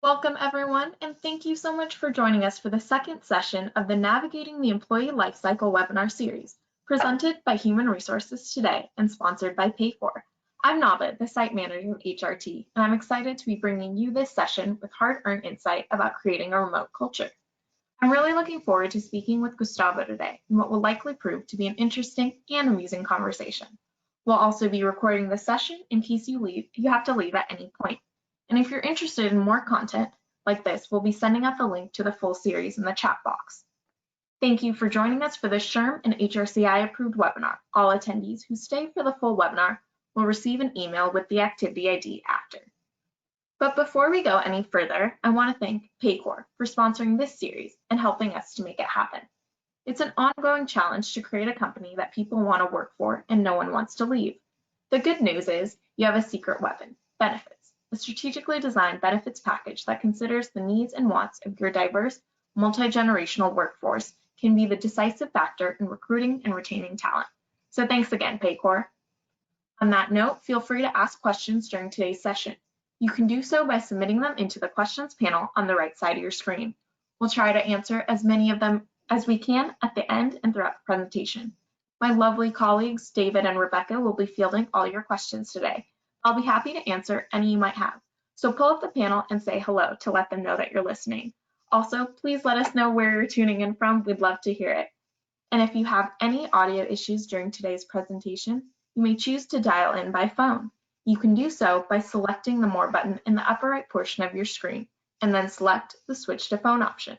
Welcome everyone, and thank you so much for joining us for the second session of the Navigating the Employee Lifecycle webinar series, presented by Human Resources Today and sponsored by Paycor. I'm Nava, the site manager of HRT, and I'm excited to be bringing you this session with hard-earned insight about creating a remote culture. I'm really looking forward to speaking with Gustavo today in what will likely prove to be an interesting and amusing conversation. We'll also be recording the session in case you have to leave at any point. And if you're interested in more content like this, we'll be sending out the link to the full series in the chat box. Thank you for joining us for this SHRM and HRCI approved webinar. All attendees who stay for the full webinar will receive an email with the activity ID after. But before we go any further, I want to thank Paycor for sponsoring this series and helping us to make it happen. It's an ongoing challenge to create a company that people want to work for and no one wants to leave. The good news is you have a secret weapon, benefits. A strategically designed benefits package that considers the needs and wants of your diverse, multi-generational workforce can be the decisive factor in recruiting and retaining talent. So thanks again, Paycor. On that note, feel free to ask questions during today's session. You can do so by submitting them into the questions panel on the right side of your screen. We'll try to answer as many of them as we can at the end and throughout the presentation. My lovely colleagues, David and Rebecca, will be fielding all your questions today. I'll be happy to answer any you might have. So pull up the panel and say hello to let them know that you're listening. Also, please let us know where you're tuning in from. We'd love to hear it. And if you have any audio issues during today's presentation, you may choose to dial in by phone. You can do so by selecting the More button in the upper right portion of your screen, and then select the Switch to Phone option.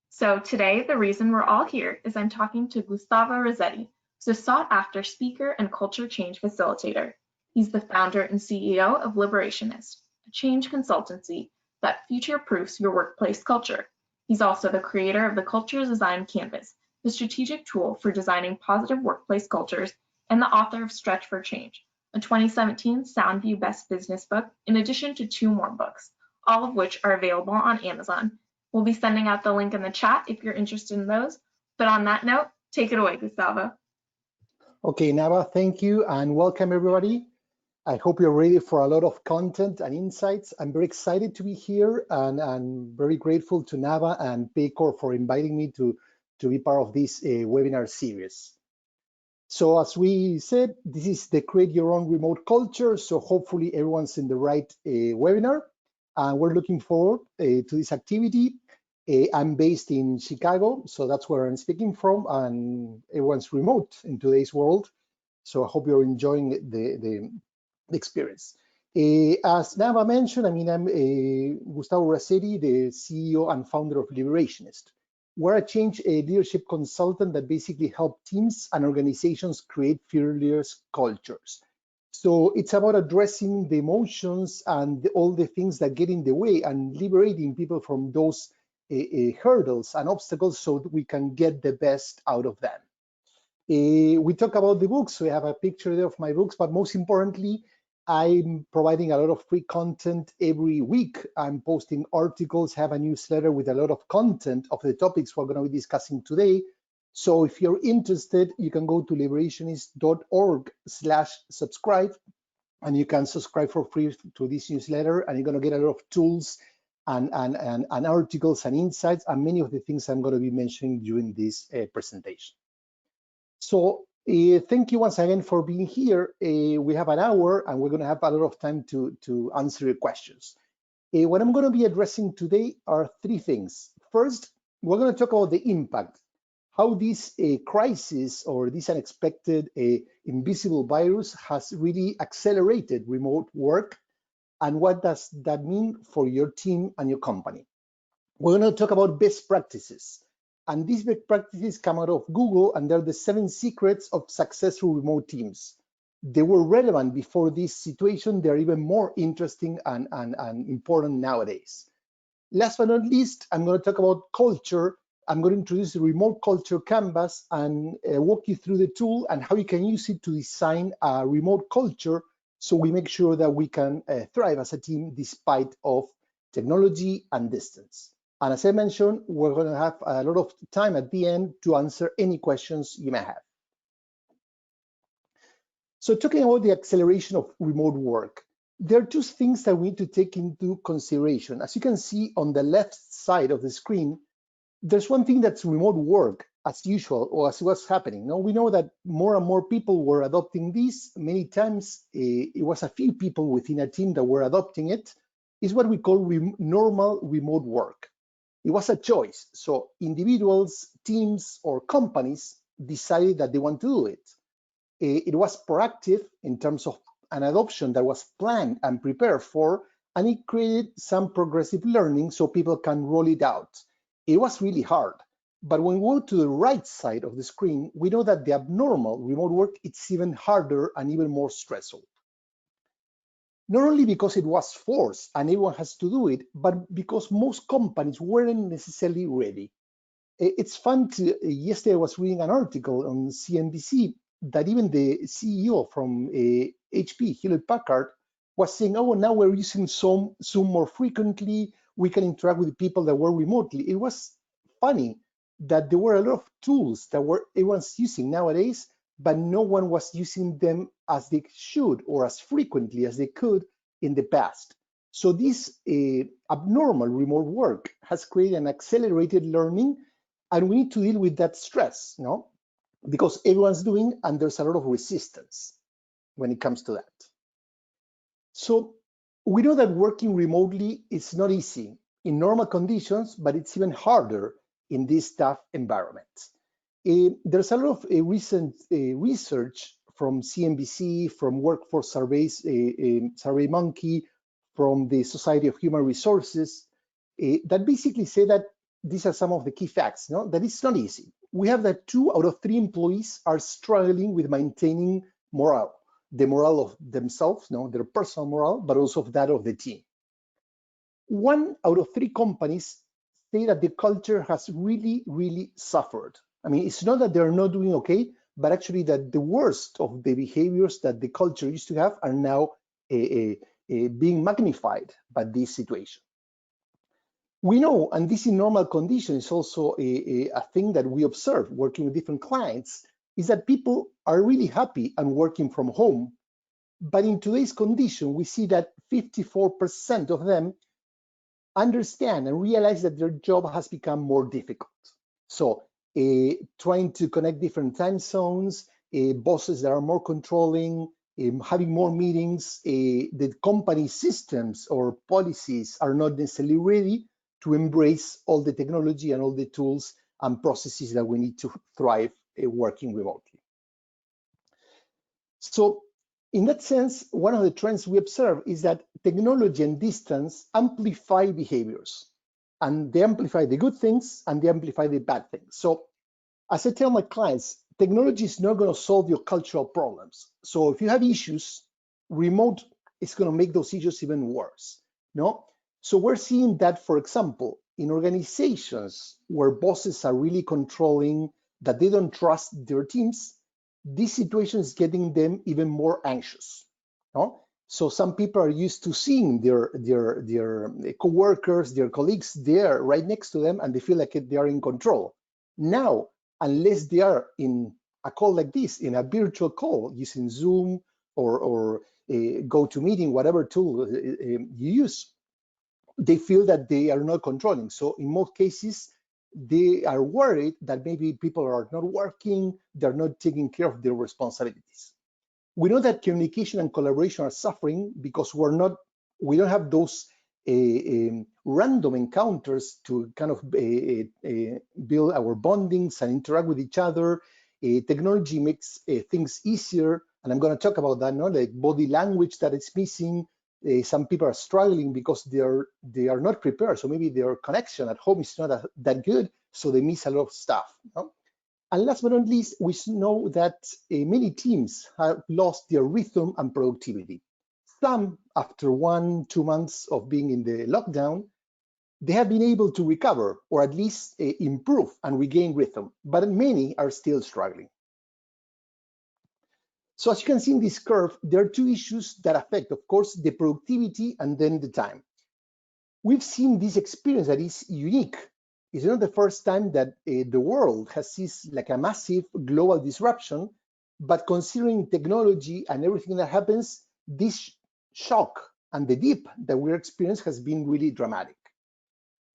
So today, the reason we're all here is I'm talking to Gustavo Razzetti, who's a sought-after speaker and culture change facilitator. He's the founder and CEO of LIberationist, a change consultancy that future-proofs your workplace culture. He's also the creator of the Culture Design Canvas, the strategic tool for designing positive workplace cultures, and the author of Stretch for Change, a 2017 Soundview Best Business book, in addition to 2 more books, all of which are available on Amazon. We'll be sending out the link in the chat if you're interested in those. But on that note, take it away, Gustavo. Okay, Nava, thank you and welcome everybody. I hope you're ready for a lot of content and insights. I'm very excited to be here and I'm very grateful to Nava and Paycor for inviting me to be part of this webinar series. So as we said, this is the Create Your Own Remote Culture. So hopefully everyone's in the right webinar. And we're looking forward to this activity. I'm based in Chicago, so that's where I'm speaking from, and everyone's remote in today's world. So I hope you're enjoying the experience. As Nava mentioned, I'm Gustavo Razzetti, the CEO and founder of LIberationist. We're a change leadership consultant that basically help teams and organizations create fearless cultures. So it's about addressing the emotions and all the things that get in the way and liberating people from those hurdles and obstacles so that we can get the best out of them. We talk about the books. We have a picture there of my books, but most importantly, I'm providing a lot of free content every week. I'm posting articles, have a newsletter with a lot of content of the topics we're going to be discussing today. So if you're interested, you can go to liberationist.org/subscribe, and you can subscribe for free to this newsletter, and you're going to get a lot of tools and articles and insights, and many of the things I'm going to be mentioning during this presentation. So thank you once again for being here. We have an hour and we're going to have a lot of time to answer your questions. What I'm going to be addressing today are 3 things. First, we're going to talk about the impact, how this crisis or this unexpected invisible virus has really accelerated remote work, and what does that mean for your team and your company. We're going to talk about best practices. And these best practices come out of Google, and they're the 7 secrets of successful remote teams. They were relevant before this situation. They're even more interesting and important nowadays. Last but not least, I'm going to talk about culture. I'm going to introduce the remote culture canvas and walk you through the tool and how you can use it to design a remote culture so we make sure that we can thrive as a team despite of technology and distance. And as I mentioned, we're going to have a lot of time at the end to answer any questions you may have. So talking about the acceleration of remote work, There are two things that we need to take into consideration. As you can see on the left side of the screen, there's one thing that's remote work as usual, or as what's happening. Now we know that more and more people were adopting this. Many times it was a few people within a team that were adopting it. It's what we call normal remote work. It was a choice. So individuals, teams, or companies decided that they want to do it. It was proactive in terms of an adoption that was planned and prepared for, and it created some progressive learning so people can roll it out. It was really hard. But when we go to the right side of the screen, we know that the abnormal remote work, it's even harder and even more stressful. Not only because it was forced and everyone has to do it, but because most companies weren't necessarily ready. It's fun to, yesterday I was reading an article on CNBC that even the CEO from HP, Hewlett Packard, was saying, oh, now we're using Zoom more frequently, we can interact with people that were remotely. It was funny that there were a lot of tools that everyone's using nowadays, but no one was using them as they should or as frequently as they could in the past. So this abnormal remote work has created an accelerated learning, and we need to deal with that stress, because everyone's doing, and there's a lot of resistance when it comes to that. So we know that working remotely is not easy in normal conditions, but it's even harder in this tough environment. There's a lot of recent research from CNBC, from Workforce Surveys, SurveyMonkey, from the Society of Human Resources, that basically say that these are some of the key facts, that it's not easy. We have that 2 out of 3 employees are struggling with maintaining morale, the morale of themselves, their personal morale, but also that of the team. 1 out of 3 companies say that the culture has really, really suffered. I mean, it's not that they're not doing okay, but actually that the worst of the behaviors that the culture used to have are now being magnified by this situation. We know, and this in normal conditions is also a thing that we observe working with different clients, is that people are really happy and working from home. But in today's condition, we see that 54% of them understand and realize that their job has become more difficult. So trying to connect different time zones, bosses that are more controlling, having more meetings, the company systems or policies are not necessarily ready to embrace all the technology and all the tools and processes that we need to thrive working remotely. So in that sense, one of the trends we observe is that technology and distance amplify behaviors, and they amplify the good things and they amplify the bad things. So as I tell my clients, technology is not going to solve your cultural problems. So if you have issues, remote is going to make those issues even worse. So we're seeing that, for example, in organizations where bosses are really controlling, that they don't trust their teams, this situation is getting them even more anxious. So some people are used to seeing their co-workers, their colleagues there right next to them, and they feel like they are in control. Now, unless they are in a call like this, in a virtual call using Zoom or GoToMeeting, whatever tool you use, they feel that they are not controlling. So in most cases, they are worried that maybe people are not working, they're not taking care of their responsibilities. We know that communication and collaboration are suffering because we don't have those random encounters to kind of build our bondings and interact with each other. Technology makes things easier, and I'm going to talk about that, like body language that is missing. Some people are struggling because they are not prepared. So maybe their connection at home is not that good, so they miss a lot of stuff. And last but not least, we know that many teams have lost their rhythm and productivity. Some, after 1-2 months of being in the lockdown, they have been able to recover or at least improve and regain rhythm, but many are still struggling. So as you can see in this curve, there are 2 issues that affect, of course, the productivity and then the time. We've seen this experience that is unique. It's not the first time that the world has seen like a massive global disruption, but considering technology and everything that happens, this shock and the dip that we're experiencing has been really dramatic.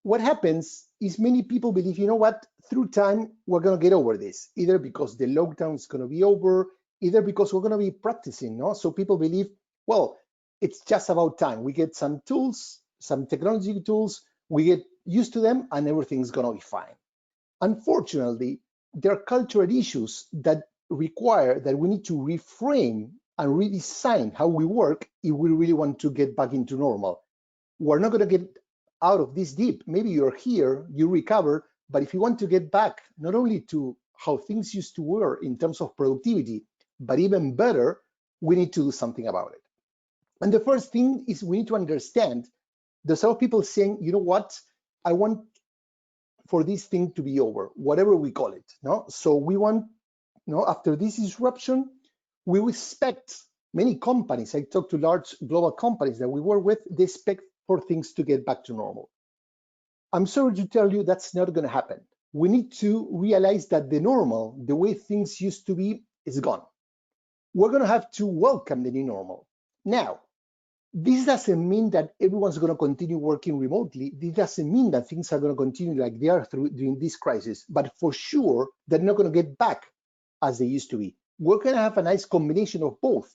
What happens is many people believe, you know what, through time, we're going to get over this, either because the lockdown is going to be over, either because we're going to be practicing, no? So people believe, well, it's just about time. We get some tools, some technology tools, we get used to them, and everything's going to be fine. Unfortunately, there are cultural issues that require that we need to reframe and redesign how we work if we really want to get back into normal. We're not going to get out of this dip. Maybe you're here, you recover, but if you want to get back not only to how things used to work in terms of productivity, but even better, we need to do something about it. And the first thing is we need to understand there's a lot of people saying, you know what, I want for this thing to be over, whatever we call it. No, so we want, after this disruption, we expect many companies. I talk to large global companies that we work with. They expect for things to get back to normal. I'm sorry to tell you that's not going to happen. We need to realize that the normal, the way things used to be, is gone. We're going to have to welcome the new normal. Now, this doesn't mean that everyone's going to continue working remotely. This doesn't mean that things are going to continue like they are during this crisis, but for sure, they're not going to get back as they used to be. We're going to have a nice combination of both.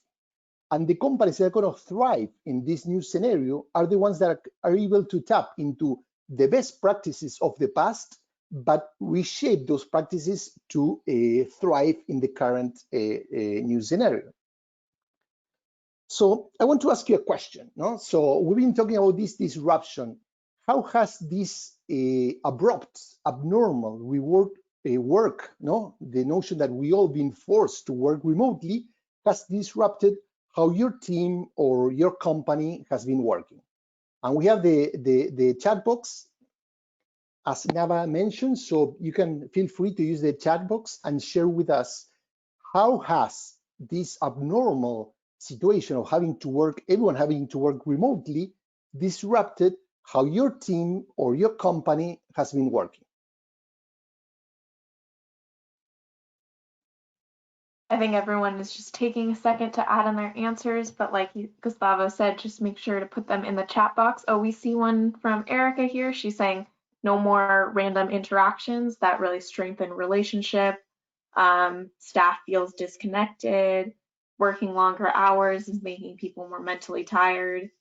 And the companies that are going to thrive in this new scenario are the ones that are able to tap into the best practices of the past, but reshape those practices to thrive in the current new scenario. So I want to ask you a question. No? So we've been talking about this disruption. How has this abrupt, abnormal work, no? The notion that we all been forced to work remotely has disrupted how your team or your company has been working? And we have the chat box, as Nava mentioned, so you can feel free to use the chat box and share with us how has this abnormal situation of everyone having to work remotely disrupted how your team or your company has been working. I think everyone is just taking a second to add in their answers, but like Gustavo said, just make sure to put them in the chat box. Oh, we see one from Erica here. She's saying no more random interactions that really strengthen relationship. Staff feels disconnected. Working longer hours is making people more mentally tired.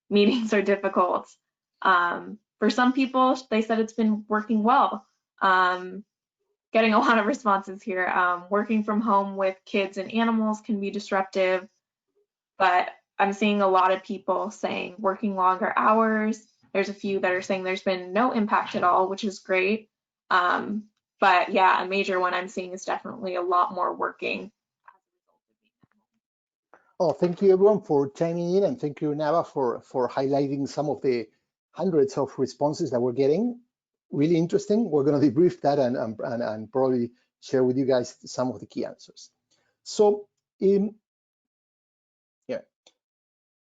Meetings are difficult. For some people, they said it's been working well. Getting a lot of responses here. Working from home with kids and animals can be disruptive, but I'm seeing a lot of people saying working longer hours. There's a few that are saying there's been no impact at all, which is great. But yeah, a major one I'm seeing is definitely a lot more working. Oh, thank you everyone for chiming in, and thank you, Nava, for highlighting some of the hundreds of responses that we're getting. Really interesting. We're going to debrief that and probably share with you guys some of the key answers. So in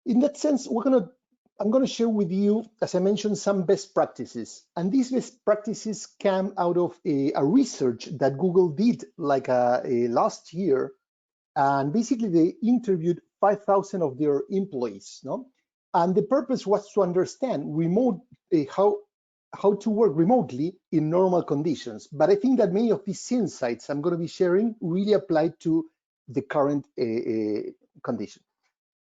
that sense, I'm going to share with you, as I mentioned, some best practices. And these best practices came out of a research that Google did like last year. And basically they interviewed 5,000 of their employees, no? And the purpose was to understand how to work remotely in normal conditions. But I think that many of these insights I'm going to be sharing really apply to the current condition.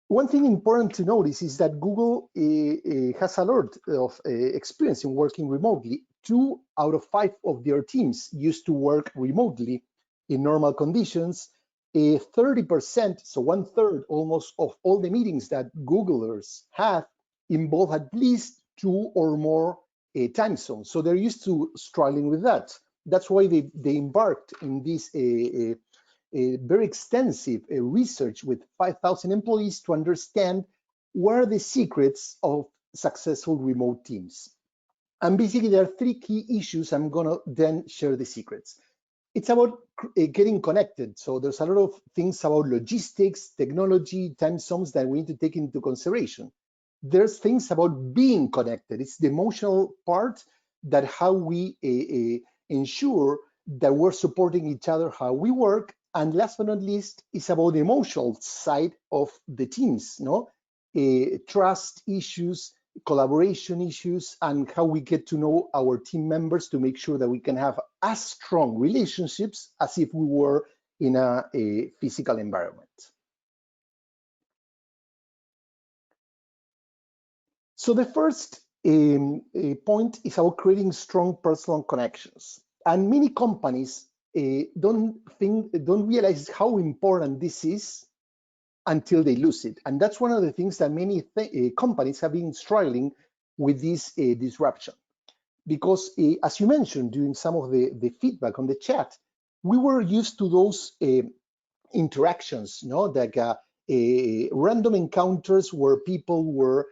One thing important to notice is that Google has a lot of experience in working remotely. 2 out of 5 of their teams used to work remotely in normal conditions. 30%, so 1/3 almost of all the meetings that Googlers have involve at least 2 or more time zones. So they're used to struggling with that. That's why they embarked in this very extensive research with 5,000 employees to understand what are the secrets of successful remote teams. And basically there are 3 key issues. I'm gonna then share the secrets. It's about getting connected. So there's a lot of things about logistics, technology, time zones that we need to take into consideration. There's things about being connected. It's the emotional part, that how we ensure that we're supporting each other, how we work. And last but not least, it's about the emotional side of the teams, no? trust issues, collaboration issues, and how we get to know our team members to make sure that we can have as strong relationships as if we were in a physical environment. So the first point is about creating strong personal connections. And many companies don't realize how important this is until they lose it. And that's one of the things that many companies have been struggling with this disruption. Because as you mentioned during some of the feedback on the chat, we were used to those interactions, like random encounters where people were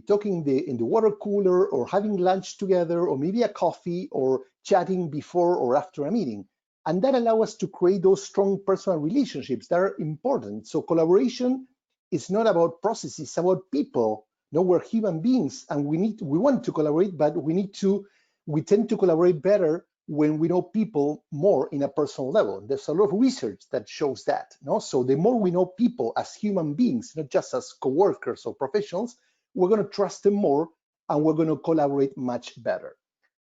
talking in the water cooler or having lunch together, or maybe a coffee, or chatting before or after a meeting. And that allows us to create those strong personal relationships that are important. So collaboration is not about processes, it's about people. We're human beings, and we want to collaborate, but we tend to collaborate better when we know people more in a personal level. There's a lot of research that shows that. So the more we know people as human beings, not just as coworkers or professionals, we're going to trust them more, and we're going to collaborate much better.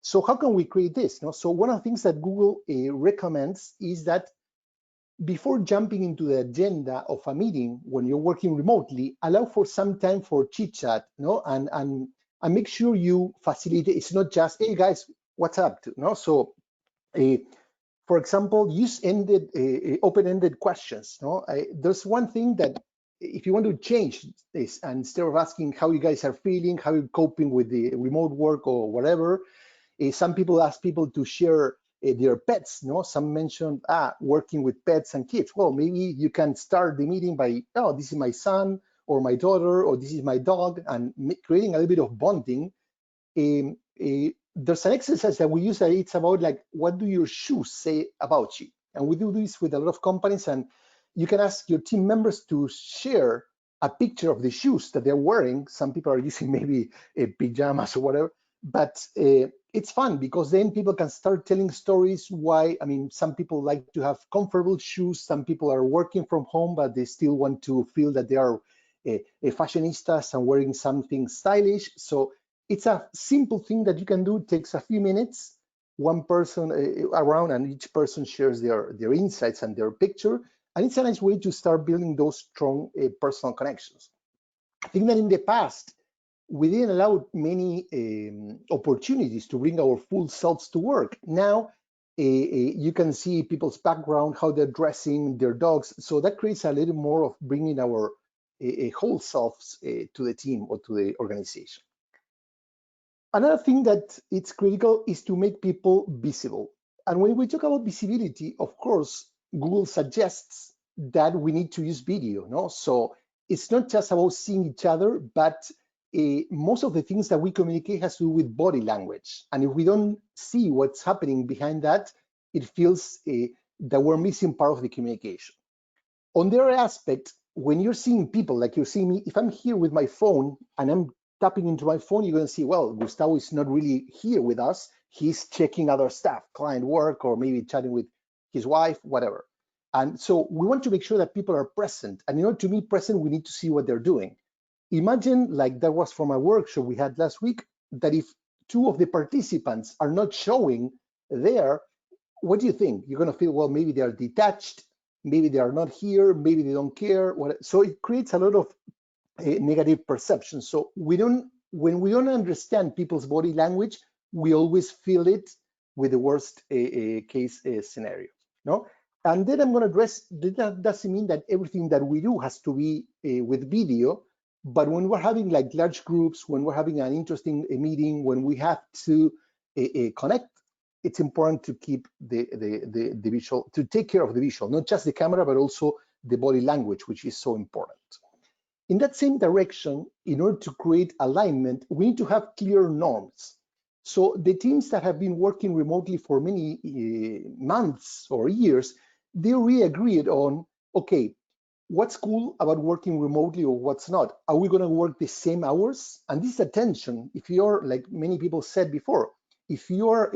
So how can we create this? So one of the things that Google recommends is that before jumping into the agenda of a meeting when you're working remotely, allow for some time for chit chat, and make sure you facilitate. It's not just, hey guys, what's up? So, for example, use open-ended questions. There's one thing that if you want to change this, and instead of asking how you guys are feeling, how you're coping with the remote work or whatever, some people ask people to share their pets. Some mentioned working with pets and kids. Well, maybe you can start the meeting by, oh, this is my son or my daughter, or this is my dog, and creating a little bit of bonding. There's an exercise that we use that it's about like, what do your shoes say about you? And we do this with a lot of companies, and you can ask your team members to share a picture of the shoes that they're wearing. Some people are using maybe pajamas or whatever, but it's fun because then people can start telling stories why. I mean, some people like to have comfortable shoes. Some people are working from home, but they still want to feel that they are fashionistas and wearing something stylish. So it's a simple thing that you can do. It takes a few minutes, one person around, and each person shares their insights and their picture. And it's a nice way to start building those strong personal connections. I think that in the past, we didn't allow many opportunities to bring our full selves to work. Now, you can see people's background, how they're dressing, their dogs. So that creates a little more of bringing our whole selves to the team or to the organization. Another thing that it's critical is to make people visible. And when we talk about visibility, of course, Google suggests that we need to use video. So it's not just about seeing each other, but most of the things that we communicate has to do with body language. And if we don't see what's happening behind that, it feels that we're missing part of the communication. On the other aspect, when you're seeing people, like you're seeing me, if I'm here with my phone and I'm tapping into my phone, you're going to see, well, Gustavo is not really here with us. He's checking other stuff, client work, or maybe chatting with his wife, whatever. And so we want to make sure that people are present. And in order to be present, we need to see what they're doing. Imagine, like that was from a workshop we had last week, that if two of the participants are not showing there, what do you think? You're going to feel, well, maybe they are detached, maybe they are not here, maybe they don't care. So it creates a lot of negative perception. So when we don't understand people's body language, we always feel it with the worst case scenario. And then I'm going to address that doesn't mean that everything that we do has to be with video, but when we're having like large groups, when we're having an interesting meeting, when we have to connect, it's important to keep the visual, to take care of the visual, not just the camera, but also the body language, which is so important. In that same direction, in order to create alignment, we need to have clear norms. So the teams that have been working remotely for many months or years, they really agreed on, okay, what's cool about working remotely or what's not? Are we going to work the same hours? And this is a tension. If you're, like many people said before, if you're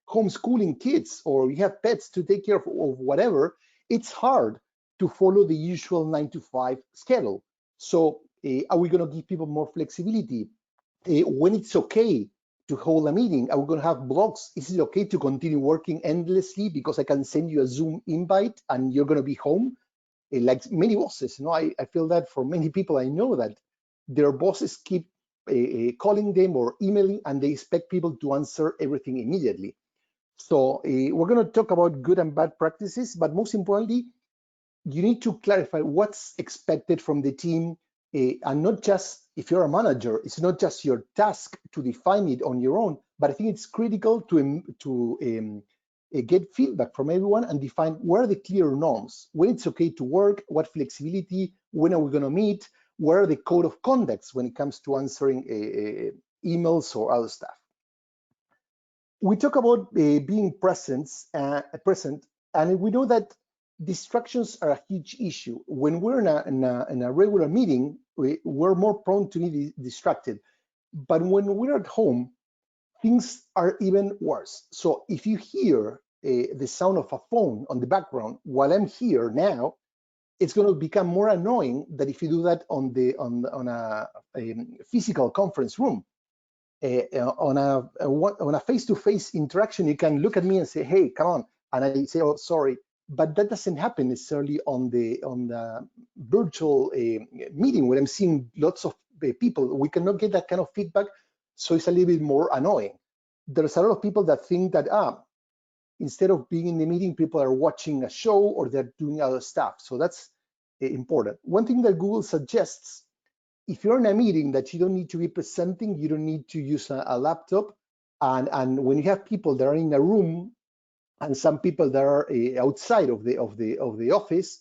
homeschooling kids or you have pets to take care of whatever, it's hard to follow the usual 9 to 5 schedule. So Are we going to give people more flexibility? When it's okay to hold a meeting, are we going to have blocks? Is it okay to continue working endlessly because I can send you a Zoom invite and you're going to be home? Like many bosses, I feel that for many people, I know that their bosses keep calling them or emailing, and they expect people to answer everything immediately. So we're going to talk about good and bad practices, but most importantly, you need to clarify what's expected from the team, and not just, if you're a manager, it's not just your task to define it on your own, but I think it's critical to get feedback from everyone and define where are the clear norms, when it's okay to work, what flexibility, when are we going to meet, where are the code of conducts when it comes to answering emails or other stuff. We talk about being present, and we know that distractions are a huge issue. When we're in a regular meeting, we're more prone to be distracted. But when we're at home, things are even worse. So if you hear the sound of a phone on the background while I'm here now, it's going to become more annoying than if you do that on a physical conference room. On a face-to-face interaction, you can look at me and say, "Hey, come on," and I say, "Oh, sorry." But that doesn't happen necessarily on the virtual meeting where I'm seeing lots of people. We cannot get that kind of feedback, so it's a little bit more annoying. There's a lot of people that think that instead of being in the meeting, people are watching a show or they're doing other stuff. So that's important. One thing that Google suggests, if you're in a meeting that you don't need to be presenting, you don't need to use a laptop. And when you have people that are in a room and some people that are outside of the office,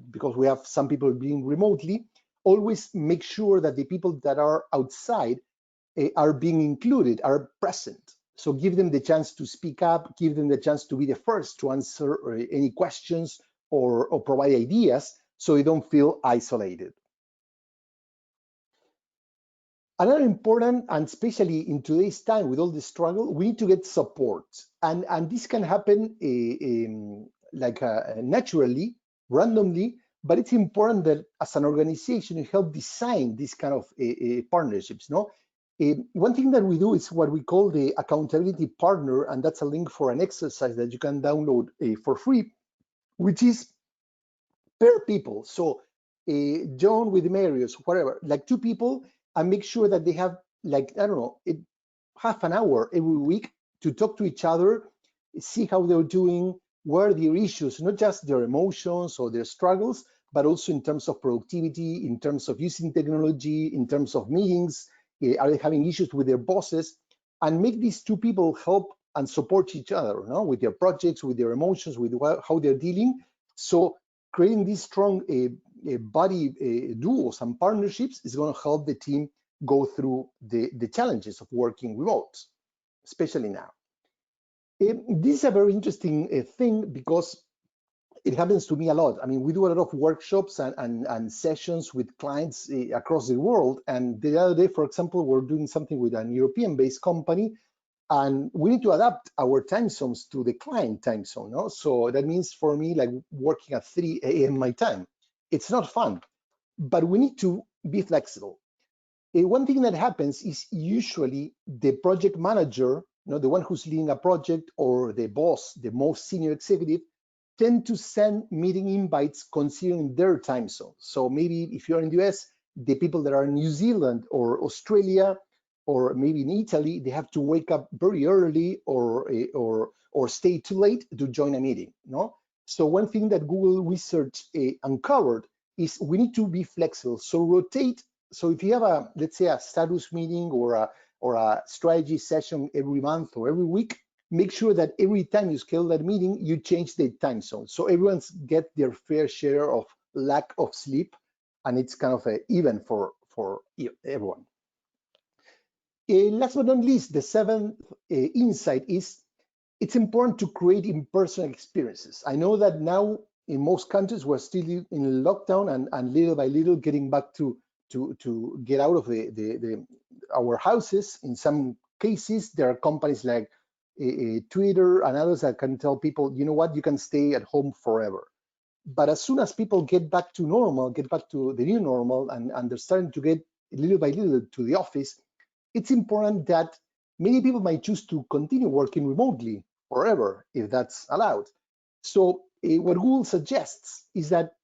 because we have some people being remotely, always make sure that the people that are outside are being included, are present. So give them the chance to speak up, give them the chance to be the first to answer any questions or provide ideas so they don't feel isolated. Another important, and especially in today's time with all the struggle, we need to get support. And this can happen naturally, randomly, but it's important that as an organization, you help design this kind of partnerships. One thing that we do is what we call the accountability partner, and that's a link for an exercise that you can download for free, which is pair people. So John with Marius, whatever, like two people, and make sure that they have, like, I don't know, half an hour every week to talk to each other, see how they're doing, where are their issues, not just their emotions or their struggles, but also in terms of productivity, in terms of using technology, in terms of meetings, are they having issues with their bosses, and make these two people help and support each other, with their projects, with their emotions, with how they're dealing. So creating these strong body duos and partnerships is going to help the team go through the challenges of working remote, especially now. This is a very interesting thing because it happens to me a lot. I mean, we do a lot of workshops and sessions with clients across the world. And the other day, for example, we're doing something with an European-based company, and we need to adapt our time zones to the client time zone. So that means for me, like working at 3 a.m. my time. It's not fun, but we need to be flexible. One thing that happens is usually the project manager, the one who's leading a project, or the boss, the most senior executive, tend to send meeting invites considering their time zone. So maybe if you're in the US, the people that are in New Zealand or Australia, or maybe in Italy, they have to wake up very early or stay too late to join a meeting. So one thing that Google research uncovered is we need to be flexible. So rotate. So if you have let's say a status meeting or a strategy session every month or every week, make sure that every time you schedule that meeting, you change the time zone. So everyone's get their fair share of lack of sleep, and it's kind of even for everyone. Last but not least, the seventh insight is it's important to create in-person experiences. I know that now in most countries we're still in lockdown and little by little getting back to get out of our houses. In some cases, there are companies like Twitter and others that can tell people, you know what, you can stay at home forever. But as soon as people get back to normal, get back to the new normal, and they're starting to get little by little to the office, it's important that many people might choose to continue working remotely forever, if that's allowed. So what Google suggests is that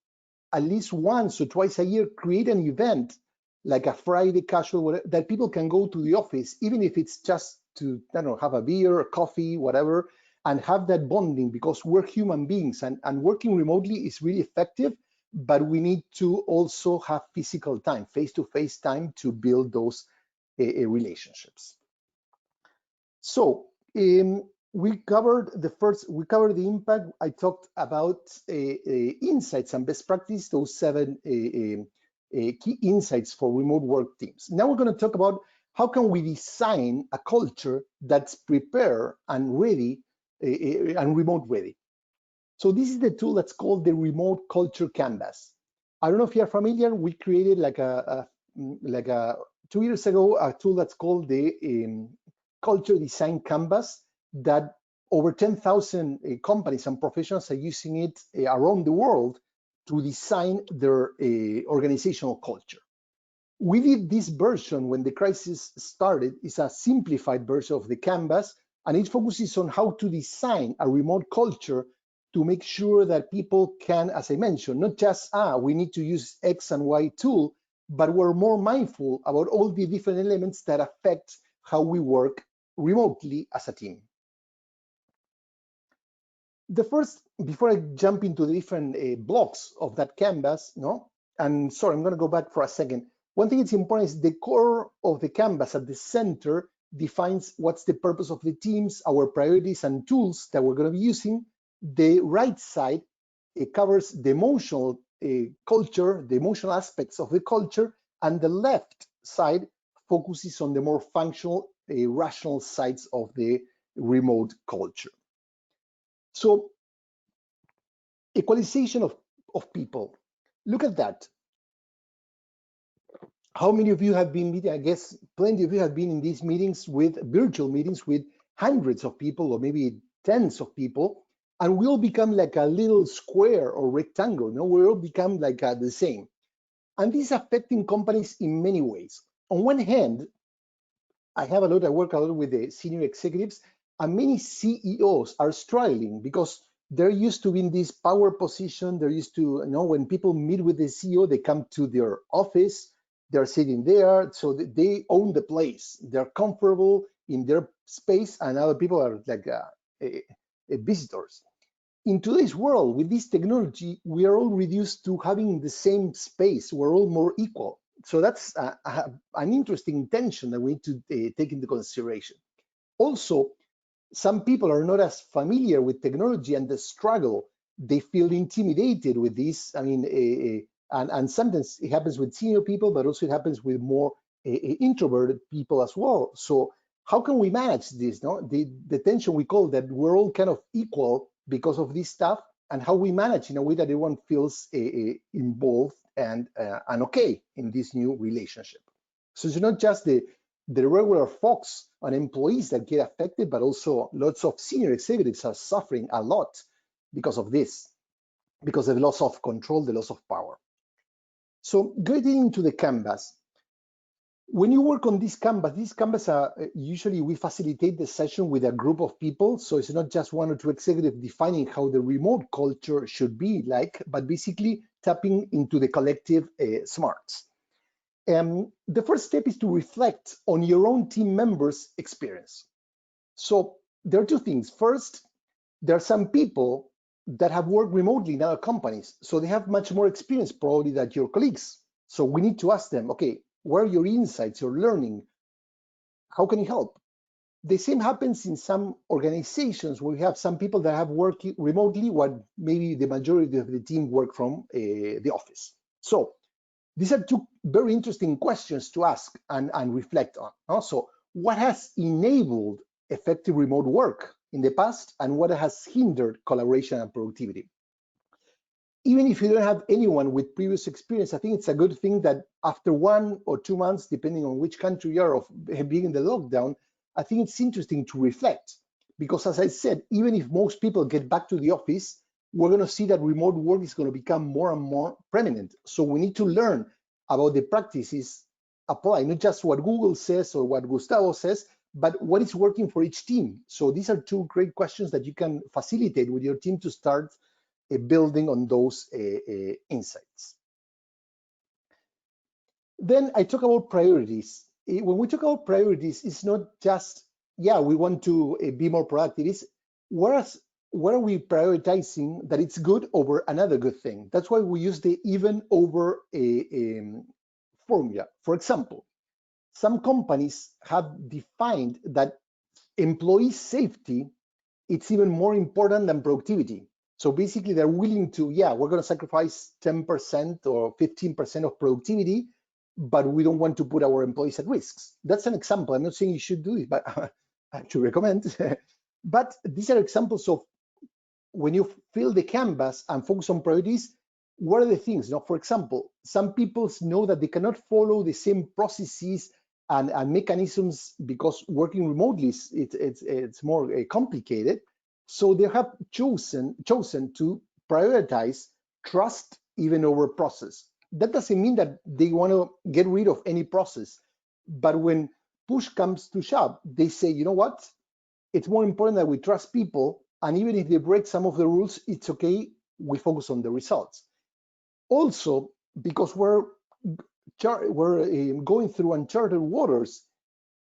at least once or twice a year, create an event like a Friday casual, whatever, that people can go to the office, even if it's just to, I don't know, have a beer, a coffee, whatever, and have that bonding, because we're human beings, and working remotely is really effective, but we need to also have physical time, face-to-face time, to build those relationships. So we covered the impact. I talked about insights and best practice, those 7 key insights for remote work teams. Now we're going to talk about how can we design a culture that's prepared and ready and remote ready. So this is the tool that's called the Remote Culture Canvas. I don't know if you're familiar. We created like a 2 years ago a tool that's called the Culture Design Canvas, that over 10,000 companies and professionals are using it around the world to design their organizational culture. We did this version when the crisis started. It's a simplified version of the canvas, and it focuses on how to design a remote culture to make sure that people can, as I mentioned, not just, we need to use X and Y tool, but we're more mindful about all the different elements that affect how we work remotely as a team. The first, before I jump into the different blocks of that canvas, and sorry, I'm going to go back for a second. One thing that's important is the core of the canvas at the center defines what's the purpose of the teams, our priorities and tools that we're going to be using. The right side, it covers the emotional culture, the emotional aspects of the culture, and the left side focuses on the more functional, rational sides of the remote culture. So, equalization of people. Look at that. How many of you have been meeting? I guess plenty of you have been in these meetings, with virtual meetings with hundreds of people or maybe tens of people, and we all become like a little square or rectangle. We all become like the same. And this is affecting companies in many ways. On one hand, I work a lot with the senior executives, and many CEOs are struggling because they're used to be in this power position. They're used to, when people meet with the CEO, they come to their office, they're sitting there, so they own the place. They're comfortable in their space, and other people are like visitors. In today's world, with this technology, we are all reduced to having the same space. We're all more equal. So that's an interesting tension that we need to take into consideration. Also, some people are not as familiar with technology and the struggle. They feel intimidated with this. I mean, and sometimes it happens with senior people, but also it happens with more introverted people as well. So how can we manage this? The tension we call that we're all kind of equal because of this stuff, and how we manage in a way that everyone feels involved and okay in this new relationship. So it's not just the regular folks and employees that get affected, but also lots of senior executives are suffering a lot because of this, because of the loss of control, the loss of power. So getting into the canvas, when you work on this canvas usually we facilitate the session with a group of people. So it's not just one or two executives defining how the remote culture should be like, but basically tapping into the collective smarts. The first step is to reflect on your own team members' experience. So there are two things. First, there are some people that have worked remotely in other companies, so they have much more experience probably than your colleagues. So we need to ask them, okay, what are your insights, your learning? How can you help? The same happens in some organizations where we have some people that have worked remotely, while maybe the majority of the team work from the office. So these are two very interesting questions to ask and reflect on. Also, what has enabled effective remote work in the past, and what has hindered collaboration and productivity? Even if you don't have anyone with previous experience, I think it's a good thing that after 1 or 2 months, depending on which country you are of being in the lockdown, I think it's interesting to reflect. Because as I said, even if most people get back to the office, we're going to see that remote work is going to become more and more prominent. So we need to learn about the practices applied, not just what Google says or what Gustavo says, but what is working for each team. So these are two great questions that you can facilitate with your team to start building on those insights. Then I talk about priorities. When we talk about priorities, it's not just, yeah, we want to be more productive. It's what are we prioritizing that it's good over another good thing? That's why we use the even over formula. For example, some companies have defined that employee safety, it's even more important than productivity. So basically they're willing to, yeah, we're going to sacrifice 10% or 15% of productivity, but we don't want to put our employees at risks. That's an example. I'm not saying you should do it, but I actually recommend. But these are examples of when you fill the canvas and focus on priorities, what are the things? You know, for example, some people know that they cannot follow the same processes and mechanisms because working remotely it's more complicated. So they have chosen to prioritize trust even over process. That doesn't mean that they want to get rid of any process, but when push comes to shove, they say, you know what? It's more important that we trust people, and even if they break some of the rules, it's okay. We focus on the results. Also, because we're going through uncharted waters,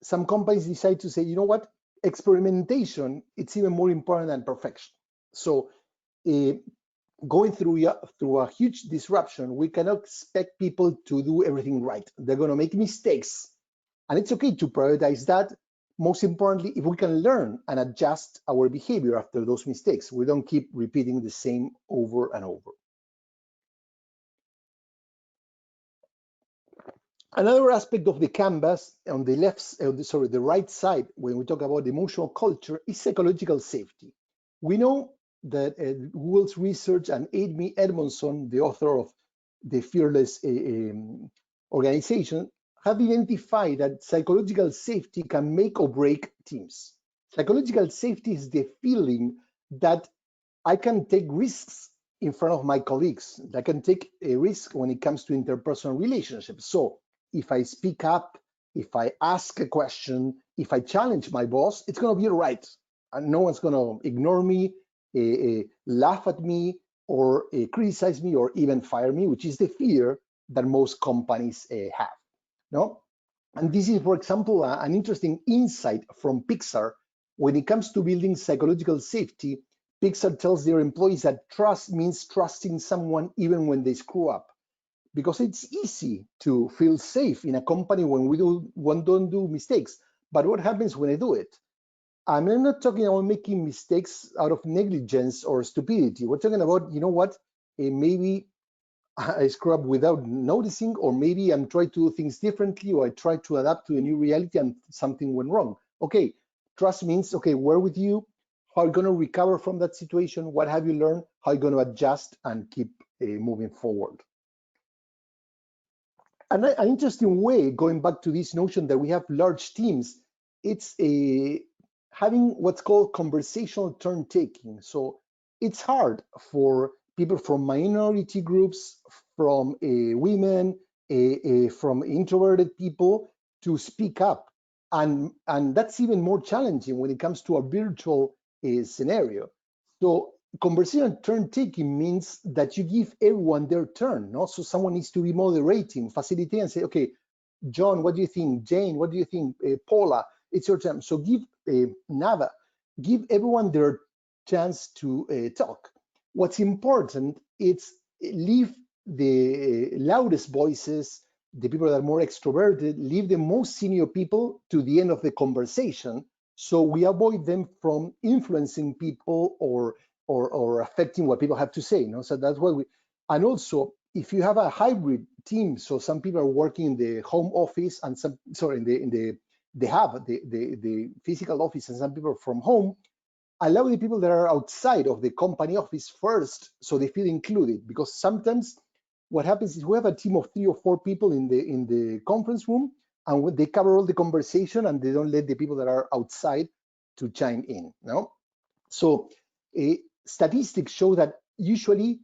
some companies decide to say, you know what, experimentation, it's even more important than perfection. So going through a huge disruption, we cannot expect people to do everything right. They're going to make mistakes, and it's okay to prioritize that. Most importantly, if we can learn and adjust our behavior after those mistakes, we don't keep repeating the same over and over. Another aspect of the canvas on the the right side, when we talk about emotional culture, is psychological safety. We know that Google's research and Amy Edmondson, the author of the Fearless organization, have identified that psychological safety can make or break teams. Psychological safety is the feeling that I can take risks in front of my colleagues. I can take a risk when it comes to interpersonal relationships. So if I speak up, if I ask a question, if I challenge my boss, it's going to be right. And no one's going to ignore me, laugh at me, or criticize me, or even fire me, which is the fear that most companies have. No? And this is, for example, an interesting insight from Pixar. When it comes to building psychological safety, Pixar tells their employees that trust means trusting someone even when they screw up. Because it's easy to feel safe in a company when we don't do mistakes. But what happens when I do it? I'm not talking about making mistakes out of negligence or stupidity. We're talking about, you know what, maybe I screw up without noticing, or maybe I'm trying to do things differently, or I try to adapt to a new reality and something went wrong. Okay, trust means, okay, we're with you. How are you going to recover from that situation? What have you learned? How are you going to adjust and keep moving forward? And an interesting way, going back to this notion that we have large teams, it's having what's called conversational turn taking. So it's hard for people from minority groups, from women, from introverted people to speak up. And that's even more challenging when it comes to a virtual scenario. So conversational turn taking means that you give everyone their turn. No? So someone needs to be moderating, facilitating, and say, okay, John, what do you think? Jane, what do you think? Paula, it's your turn. So give Nava, give everyone their chance to talk. What's important is leave the loudest voices, the people that are more extroverted, leave the most senior people to the end of the conversation, so we avoid them from influencing people or affecting what people have to say. You know? So that's what we, and also if you have a hybrid team, so some people are working in the home office and some, sorry, in the hub, the physical office, and some people from home, allow the people that are outside of the company office first, so they feel included. Because sometimes what happens is we have a team of 3 or 4 people in the conference room, and they cover all the conversation and they don't let the people that are outside to chime in. No, so statistics show that usually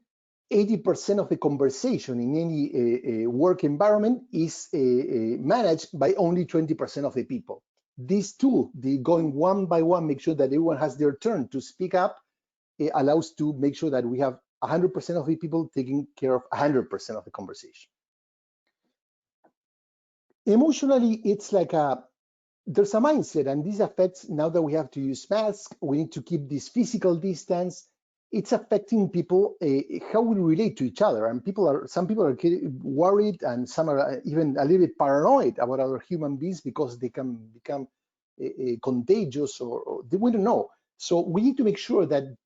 80% of the conversation in any work environment is managed by only 20% of the people. This tool, the going one by one, make sure that everyone has their turn to speak up, it allows to make sure that we have 100% of the people taking care of 100% of the conversation. Emotionally, it's like there's a mindset, and this affects, now that we have to use masks, we need to keep this physical distance. It's affecting people, how we relate to each other. And some people are worried, and some are even a little bit paranoid about other human beings because they can become contagious, or we don't know. So we need to make sure that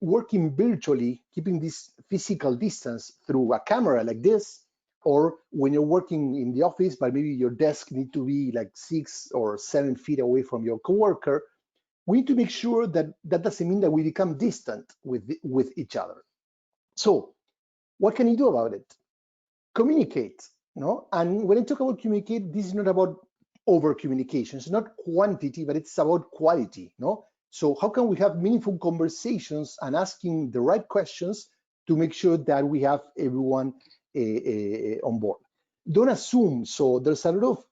working virtually, keeping this physical distance through a camera like this, or when you're working in the office, but maybe your desk need to be like 6 or 7 feet away from your coworker, we need to make sure that that doesn't mean that we become distant with each other. So what can you do about it? Communicate, no? And when I talk about communicate, this is not about over communication. It's not quantity, but it's about quality, no? So how can we have meaningful conversations and asking the right questions to make sure that we have everyone on board? Don't assume. So there's a lot of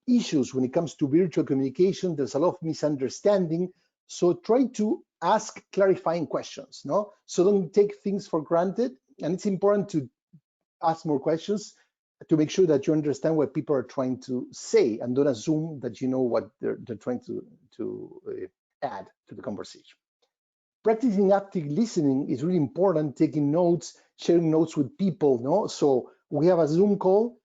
issues when it comes to virtual communication. There's a lot of misunderstanding. So try to ask clarifying questions, no? So don't take things for granted. And it's important to ask more questions to make sure that you understand what people are trying to say, and don't assume that you know what they're trying to add to the conversation. Practicing active listening is really important. Taking notes, sharing notes with people, no? So we have a Zoom call,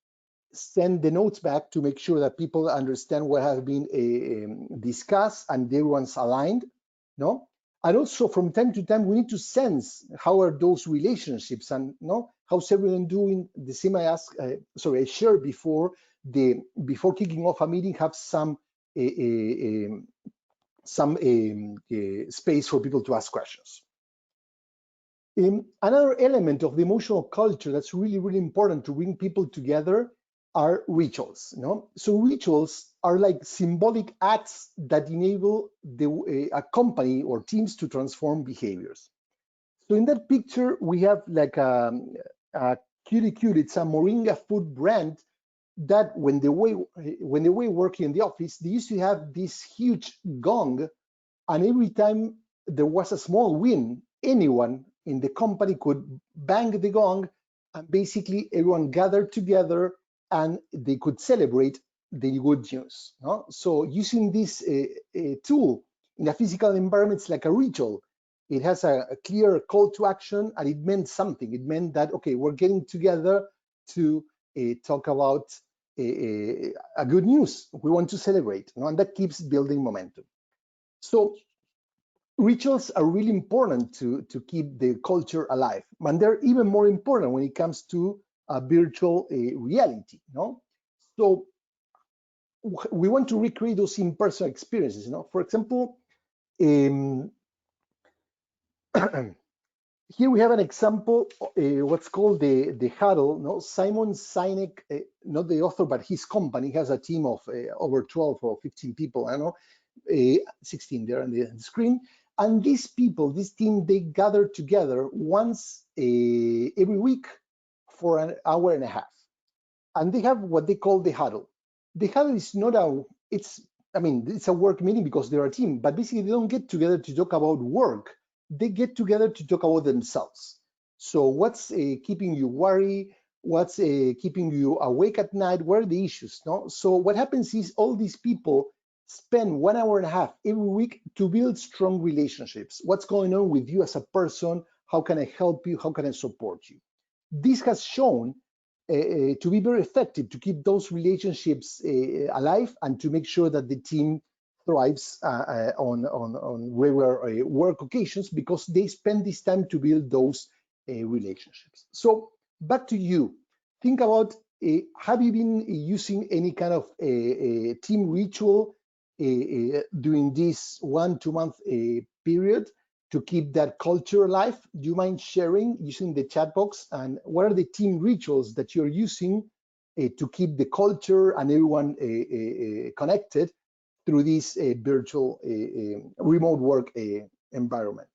send the notes back to make sure that people understand what has been discussed and everyone's aligned, no? And also from time to time, we need to sense how are those relationships, and no, how's everyone doing. The same I shared before, before kicking off a meeting, have some space for people to ask questions. Another element of the emotional culture that's really, really important to bring people together are rituals. No? So rituals are like symbolic acts that enable a company or teams to transform behaviors. So in that picture, we have like a cutie. It's a Moringa food brand that when they were working in the office, they used to have this huge gong, and every time there was a small win, anyone in the company could bang the gong, and basically everyone gathered together and they could celebrate the good news. No? So using this tool in a physical environment, it's like a ritual. It has a clear call to action, and it meant something. It meant that, okay, we're getting together to talk about a good news. We want to celebrate, no? And that keeps building momentum. So rituals are really important to keep the culture alive, and they're even more important when it comes to a virtual reality. No? So we want to recreate those in-person experiences. You know? For example, here we have an example, what's called the huddle. No? Simon Sinek, not the author, but his company has a team of over 12 or 15 people, I don't know, 16 there on the screen. And these people, this team, they gather together once every week for an hour and a half. And they have what they call the huddle. The huddle is not it's a work meeting because they're a team, but basically they don't get together to talk about work. They get together to talk about themselves. So what's keeping you worried? What's keeping you awake at night? What are the issues? No? So what happens is all these people spend 1 hour and a half every week to build strong relationships. What's going on with you as a person? How can I help you? How can I support you? This has shown to be very effective to keep those relationships alive and to make sure that the team thrives on regular work occasions, because they spend this time to build those relationships. So back to you. Think about, have you been using any kind of team ritual during this 1 2 month period to keep that culture alive? Do you mind sharing using the chat box? And what are the team rituals that you're using to keep the culture and everyone connected through this virtual remote work environment?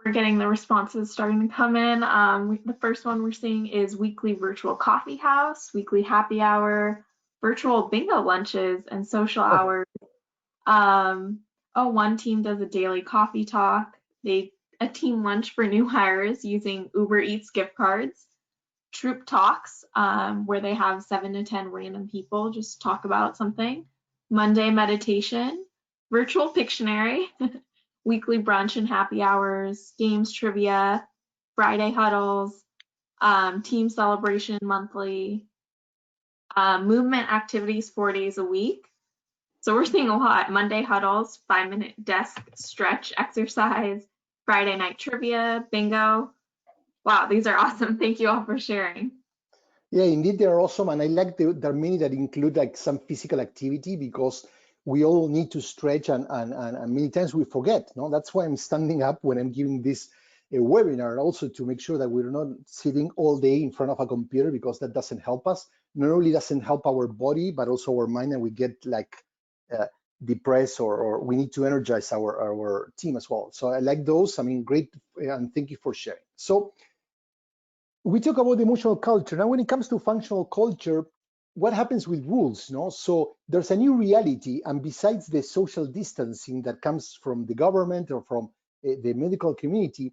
We're getting the responses starting to come in. The first one we're seeing is weekly virtual coffee house, weekly happy hour, virtual bingo lunches, and social Oh, hours. One team does a daily coffee talk. A team lunch for new hires using Uber Eats gift cards. Troop talks, where they have 7 to 10 random people just talk about something. Monday meditation, virtual Pictionary, weekly brunch and happy hours, games trivia, Friday huddles, team celebration monthly, movement activities 4 days a week. So we're seeing a lot. Monday huddles, 5-minute desk stretch exercise, Friday night trivia, bingo. Wow, these are awesome. Thank you all for sharing. yeah, indeed, they're awesome. And I like there are many that include like some physical activity because we all need to stretch and many times we forget. No, that's why I'm standing up when I'm giving this webinar, also to make sure that we're not sitting all day in front of a computer, because that doesn't help us. Not only doesn't help our body, but also our mind, and we get like depressed, or we need to energize our team as well. So I like those. I mean, great, and thank you for sharing. So we talk about emotional culture. Now, when it comes to functional culture, what happens with rules? No, so there's a new reality, and besides the social distancing that comes from the government or from the medical community,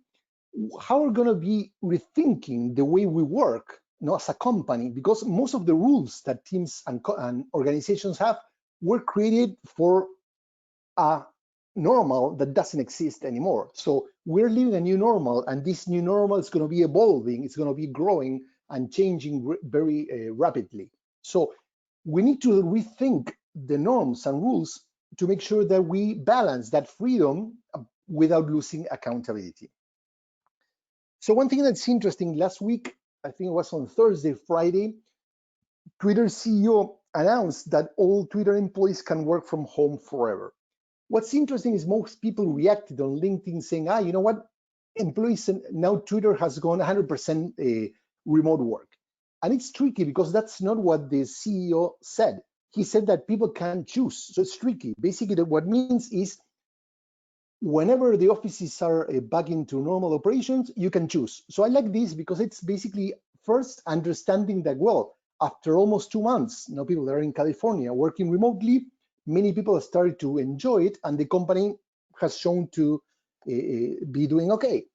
how we're going to be rethinking the way we work, as a company, because most of the rules that teams and organizations have were created for a normal that doesn't exist anymore. So we're living a new normal, and this new normal is going to be evolving, it's going to be growing and changing very rapidly. So we need to rethink the norms and rules to make sure that we balance that freedom without losing accountability. So one thing that's interesting, last week, I think it was on Thursday, Friday, Twitter CEO announced that all Twitter employees can work from home forever. What's interesting is most people reacted on LinkedIn saying, you know what, employees, now Twitter has gone 100% remote work. And it's tricky because that's not what the CEO said. He said that people can choose. So it's tricky. Basically, what it means is whenever the offices are back into normal operations, you can choose. So I like this because it's basically first understanding that, well, after almost 2 months, now people that are in California working remotely, many people have started to enjoy it, and the company has shown to be doing okay.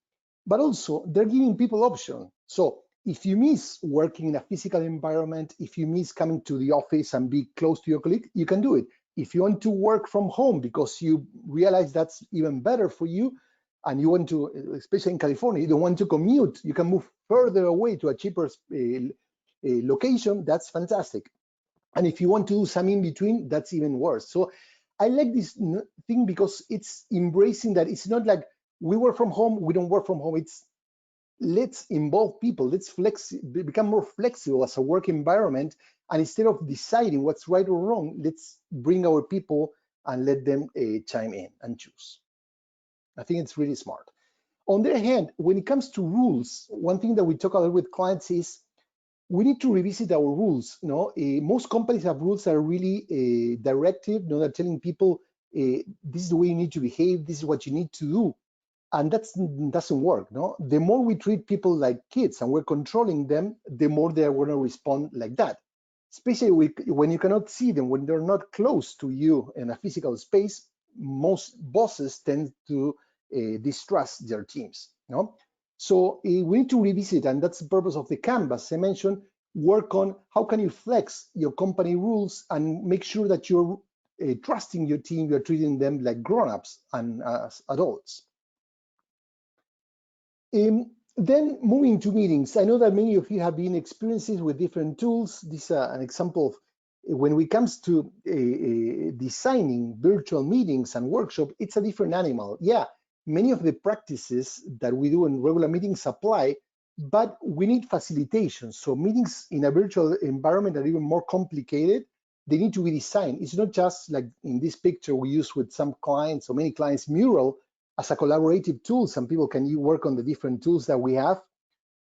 But also, they're giving people options. So if you miss working in a physical environment, if you miss coming to the office and be close to your colleague, you can do it. If you want to work from home because you realize that's even better for you, and you want to, especially in California, you don't want to commute, you can move further away to a cheaper location, that's fantastic. And if you want to do some in between, that's even worse. So I like this thing because it's embracing that it's not like we work from home, we don't work from home. It's let's involve people, let's become more flexible as a work environment. And instead of deciding what's right or wrong, let's bring our people and let them chime in and choose. I think it's really smart. On the other hand, when it comes to rules, one thing that we talk a lot with clients is we need to revisit our rules. Most companies have rules that are really directive. They're telling people this is the way you need to behave, this is what you need to do, and that doesn't work. The more we treat people like kids and we're controlling them, the more they are going to respond like that. Especially when you cannot see them, when they're not close to you in a physical space, most bosses tend to distrust their teams. So we need to revisit, and that's the purpose of the canvas I mentioned, work on how can you flex your company rules and make sure that you're trusting your team, you're treating them like grown-ups and as adults. Then moving to meetings, I know that many of you have been experiences with different tools. This is an example of when it comes to designing virtual meetings and workshops, it's a different animal. Yeah, many of the practices that we do in regular meetings apply, but we need facilitation. So meetings in a virtual environment are even more complicated. They need to be designed. It's not just like in this picture we use with some clients or many clients, Mural, as a collaborative tool. Some people can work on the different tools that we have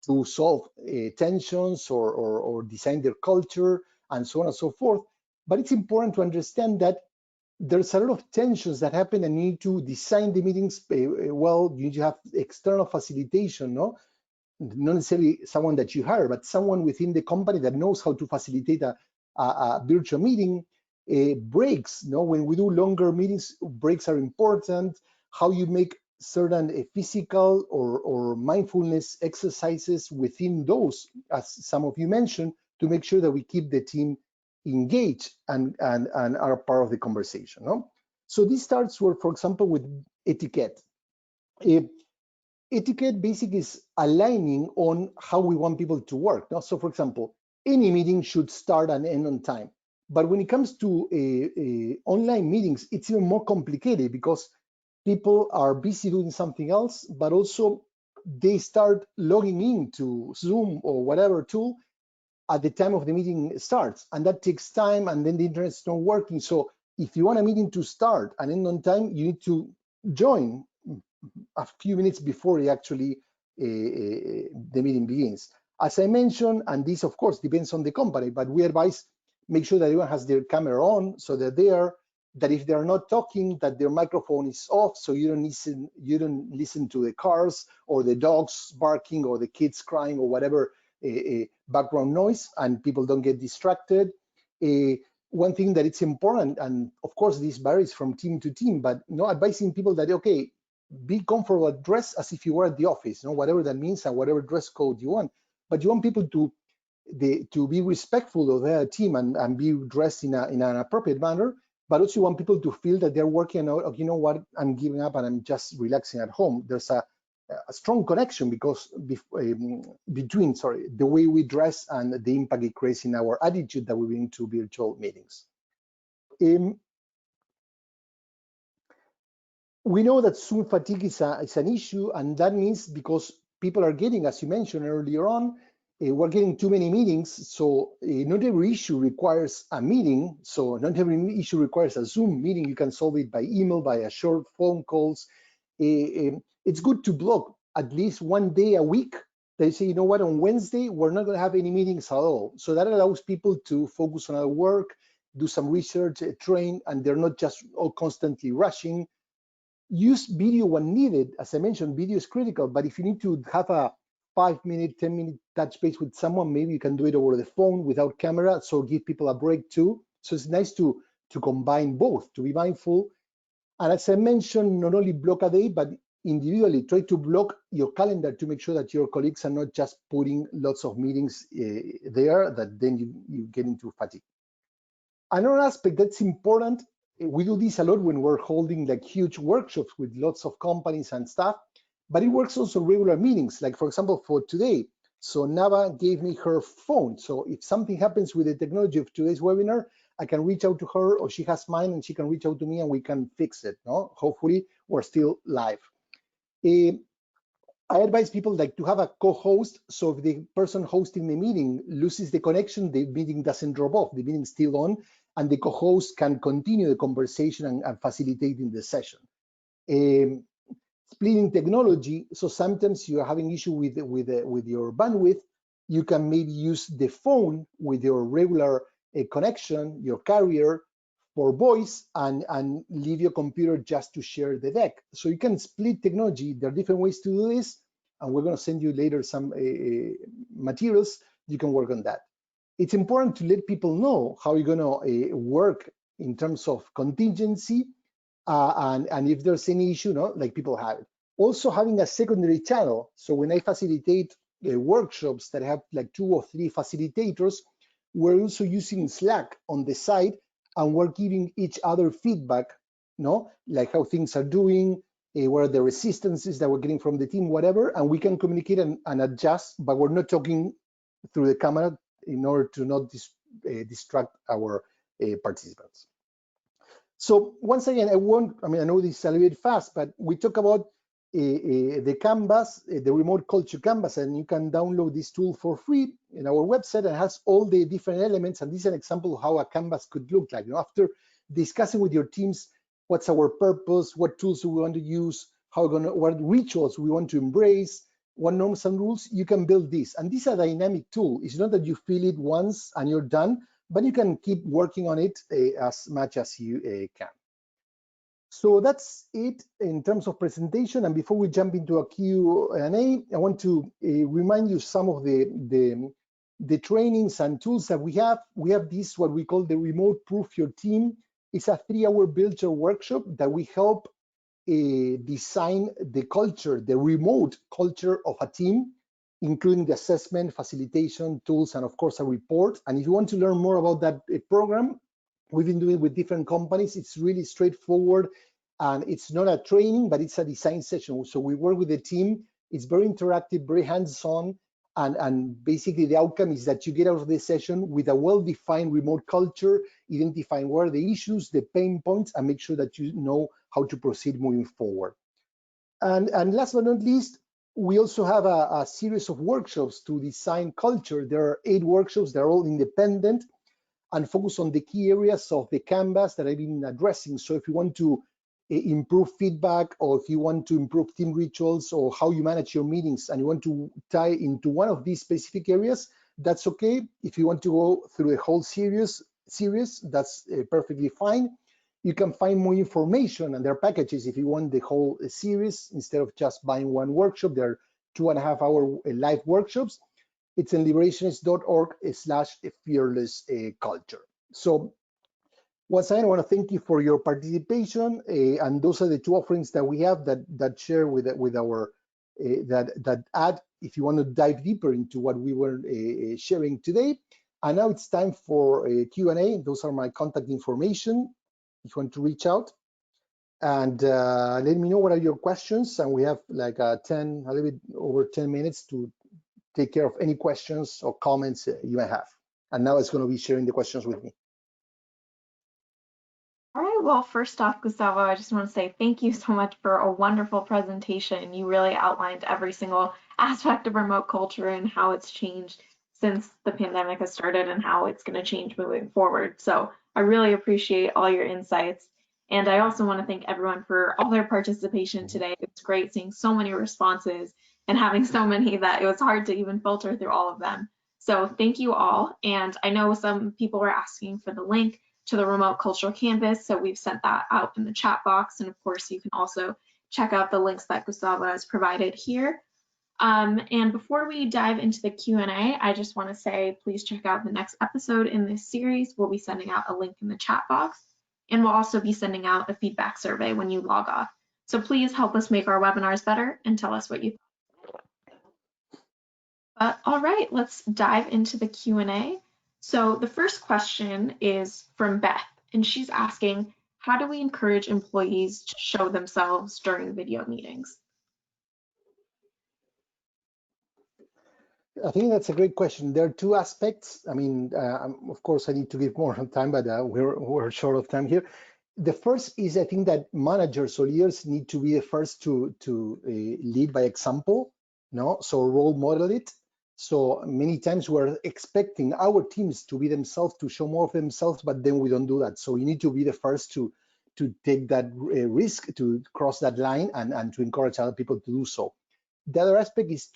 to solve tensions or design their culture and so on and so forth. But it's important to understand that there's a lot of tensions that happen, and you need to design the meetings well. You need to have external facilitation, no? Not necessarily someone that you hire, but someone within the company that knows how to facilitate a virtual meeting. Breaks, no? When we do longer meetings, breaks are important. How you make certain physical or mindfulness exercises within those, as some of you mentioned, to make sure that we keep the team engaged and are part of the conversation, no? So this starts with, for example, with etiquette. Etiquette basically is aligning on how we want people to work, no? So for example, any meeting should start and end on time. But when it comes to online meetings, it's even more complicated because people are busy doing something else, but also they start logging into Zoom or whatever tool at the time of the meeting starts, and that takes time, and then the internet's not working. So if you want a meeting to start and end on time, you need to join a few minutes before the meeting begins. As I mentioned, and this of course depends on the company, but we advise make sure that everyone has their camera on, so that that if they're not talking, that their microphone is off, so you don't listen to the cars or the dogs barking or the kids crying or whatever background noise, and people don't get distracted. One thing that it's important, and of course this varies from team to team, but advising people that, okay, be comfortable, dress as if you were at the office, whatever that means and whatever dress code you want. But you want people to be respectful of their team and be dressed in an appropriate manner, but also you want people to feel that they're working out, you know what, I'm giving up and I'm just relaxing at home. There's a strong connection because between the way we dress and the impact it creates in our attitude that we bring to virtual meetings. We know that Zoom fatigue is an issue, and that means because people are getting, as you mentioned earlier on, we're getting too many meetings, so not every issue requires a meeting, so not every issue requires a Zoom meeting. You can solve it by email, by a short phone calls. It's good to block at least one day a week. They say, you know what, on Wednesday, we're not going to have any meetings at all. So that allows people to focus on their work, do some research, train, and they're not just all constantly rushing. Use video when needed. As I mentioned, video is critical, but if you need to have a 5-minute, 10-minute touch base with someone, maybe you can do it over the phone without camera, so give people a break too. So it's nice to combine both, to be mindful. And as I mentioned, not only block a day, but individually try to block your calendar to make sure that your colleagues are not just putting lots of meetings there, that then you get into fatigue. Another aspect that's important, we do this a lot when we're holding like huge workshops with lots of companies and stuff, but it works also regular meetings, like for example, for today. So Nava gave me her phone. So if something happens with the technology of today's webinar, I can reach out to her, or she has mine and she can reach out to me and we can fix it. No, hopefully we're still live. I advise people like to have a co-host, so if the person hosting the meeting loses the connection, the meeting doesn't drop off, the meeting's still on, and the co-host can continue the conversation and facilitating the session. Splitting technology, so sometimes you're having issue with your bandwidth, you can maybe use the phone with your regular connection, your carrier, for voice, and leave your computer just to share the deck. So you can split technology. There are different ways to do this, and we're going to send you later some materials. You can work on that. It's important to let people know how you're going to work in terms of contingency, and if there's any issue, like people have it. Also having a secondary channel. So when I facilitate workshops that have like 2 or 3 facilitators, we're also using Slack on the side, and we're giving each other feedback, like how things are doing, what are the resistances that we're getting from the team, whatever, and we can communicate and adjust, but we're not talking through the camera in order to not distract our participants. So once again, I know this is a little bit fast, but we talk about the canvas, the remote culture canvas, and you can download this tool for free in our website, and it has all the different elements. And this is an example of how a canvas could look like. After discussing with your teams, what's our purpose, what tools do we want to use, what rituals we want to embrace, what norms and rules, you can build this. And this is a dynamic tool. It's not that you fill it once and you're done, but you can keep working on it as much as you can. So that's it in terms of presentation. And before we jump into a Q&A, I want to remind you some of the trainings and tools that we have. We have this, what we call the Remote Proof Your Team. It's a 3-hour build your workshop that we help design the culture, the remote culture of a team, including the assessment, facilitation, tools, and of course a report. And if you want to learn more about that program, we've been doing it with different companies. It's really straightforward, and it's not a training, but it's a design session. So we work with the team. It's very interactive, very hands-on, and basically the outcome is that you get out of this session with a well-defined remote culture, identifying where are the issues, the pain points, and make sure that you know how to proceed moving forward. And last but not least, we also have a series of workshops to design culture. There are 8 workshops. They're all independent and focus on the key areas of the canvas that I've been addressing. So if you want to improve feedback, or if you want to improve team rituals, or how you manage your meetings, and you want to tie into one of these specific areas, that's okay. If you want to go through the whole series, that's perfectly fine. You can find more information and their packages if you want the whole series instead of just buying one workshop. There are 2.5-hour live workshops. It's in liberationist.org/fearless culture. So once again, I want to thank you for your participation, and those are the 2 offerings that we have that share with our that add if you want to dive deeper into what we were sharing today. And now it's time for Q&A. Those are my contact information if you want to reach out, and let me know what are your questions. And we have like a little bit over 10 minutes to take care of any questions or comments you may have. And now it's going to be sharing the questions with me. All right, well, first off, Gustavo, I just want to say thank you so much for a wonderful presentation. You really outlined every single aspect of remote culture and how it's changed since the pandemic has started and how it's going to change moving forward. So I really appreciate all your insights. And I also want to thank everyone for all their participation today. It's great seeing so many responses and having so many that it was hard to even filter through all of them. So thank you all. And I know some people were asking for the link to the remote cultural canvas, so we've sent that out in the chat box. And of course, you can also check out the links that Gustavo has provided here. And before we dive into the Q&A, I just want to say, please check out the next episode in this series. We'll be sending out a link in the chat box, and we'll also be sending out a feedback survey when you log off. So please help us make our webinars better and tell us what you thought. All right, let's dive into the Q&A. So the first question is from Beth, and she's asking, how do we encourage employees to show themselves during video meetings? I think that's a great question. There are 2 aspects. I mean, of course, I need to give more time, but we're short of time here. The first is, I think that managers or leaders need to be the first to lead by example, no? So role model it. So many times we're expecting our teams to be themselves, to show more of themselves, but then we don't do that. So you need to be the first to take that risk, to cross that line, and to encourage other people to do so. The other aspect is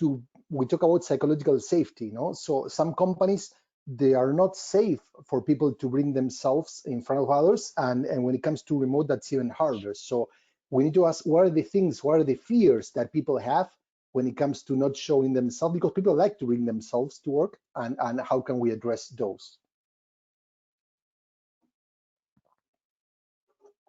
we talk about psychological safety, no? So some companies, they are not safe for people to bring themselves in front of others, and when it comes to remote, that's even harder. So we need to ask, what are the things, what are the fears that people have when it comes to not showing themselves, because people like to bring themselves to work, and how can we address those?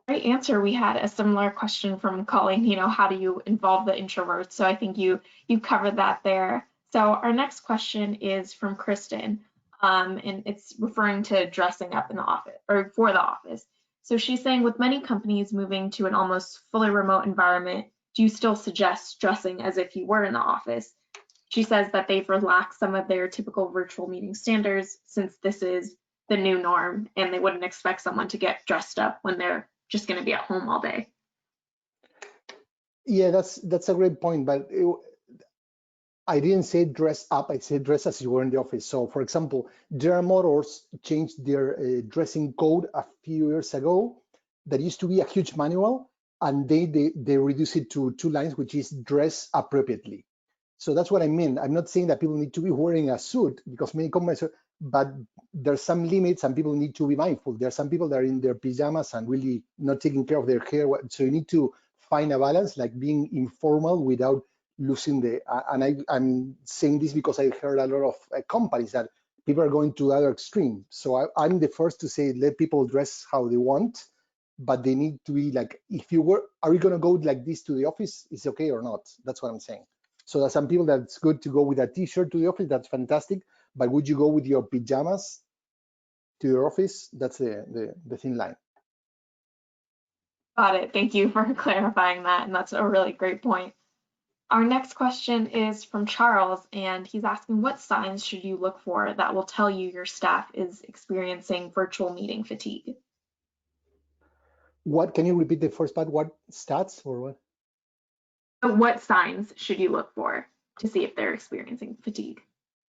Great answer. We had a similar question from Colleen, how do you involve the introverts? So I think you covered that there. So our next question is from Kristen, and it's referring to dressing up in the office or for the office. So she's saying, with many companies moving to an almost fully remote environment, do you still suggest dressing as if you were in the office? She says that they've relaxed some of their typical virtual meeting standards since this is the new norm, and they wouldn't expect someone to get dressed up when they're just going to be at home all day. Yeah, that's a great point, but I didn't say dress up, I said dress as you were in the office. So for example, General Motors changed their dressing code a few years ago. That used to be a huge manual, and they reduced it to 2 lines, which is dress appropriately. So that's what I mean. I'm not saying that people need to be wearing a suit, because many companies are, but there's some limits and people need to be mindful. There are some people that are in their pajamas and really not taking care of their hair. So you need to find a balance, like being informal without losing the, and I'm saying this because I heard a lot of companies that people are going to the other extreme. So I'm the first to say, let people dress how they want, but they need to be like, if you were, are you gonna go like this to the office? Is it okay or not? That's what I'm saying. So there's some people that's good to go with a t-shirt to the office, that's fantastic. But would you go with your pajamas to your office? That's the thin line. Got it. Thank you for clarifying that. And that's a really great point. Our next question is from Charles, and he's asking, what signs should you look for that will tell you your staff is experiencing virtual meeting fatigue? What, can you repeat the first part? What stats or what? What signs should you look for to see if they're experiencing fatigue?